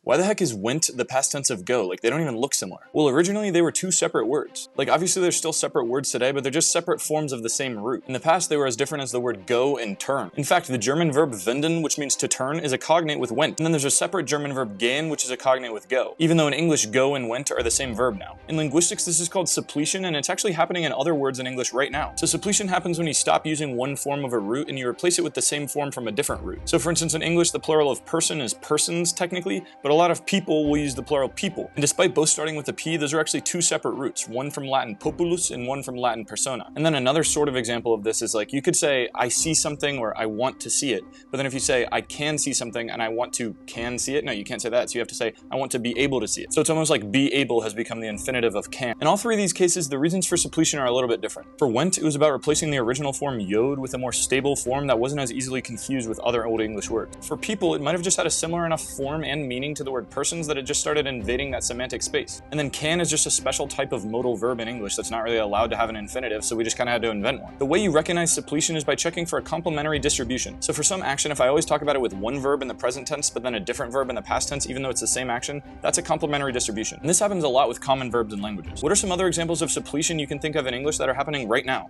Why the heck is went the past tense of go? Like, they don't even look similar. Well, originally they were two separate words. Like, obviously they're still separate words today, but they're just separate forms of the same root. In the past, they were as different as the word go and turn. In fact, the German verb wenden, which means to turn, is a cognate with went. And then there's a separate German verb gehen, which is a cognate with go. Even though in English, go and went are the same verb now. In linguistics, this is called suppletion, and it's actually happening in other words in English right now. So suppletion happens when you stop using one form of a root and you replace it with the same form from a different root. So for instance, in English, the plural of person is persons technically, but a lot of people will use the plural people. And despite both starting with a P, those are actually two separate roots, one from Latin populus and one from Latin persona. And then another sort of example of this is like, you could say, I see something or I want to see it. But then if you say, I can see something and I want to can see it, no, you can't say that. So you have to say, I want to be able to see it. So it's almost like be able has become the infinitive of can. In all three of these cases, the reasons for suppletion are a little bit different. For went, it was about replacing the original form yod with a more stable form that wasn't as easily confused with other Old English words. For people, it might have just had a similar enough form and meaning to the word persons that it just started invading that semantic space. And then can is just a special type of modal verb in English that's not really allowed to have an infinitive, so we just kind of had to invent one. The way you recognize suppletion is by checking for a complementary distribution. So for some action, if I always talk about it with one verb in the present tense, but then a different verb in the past tense, even though it's the same action, that's a complementary distribution. And this happens a lot with common verbs in languages. What are some other examples of suppletion you can think of in English that are happening right now?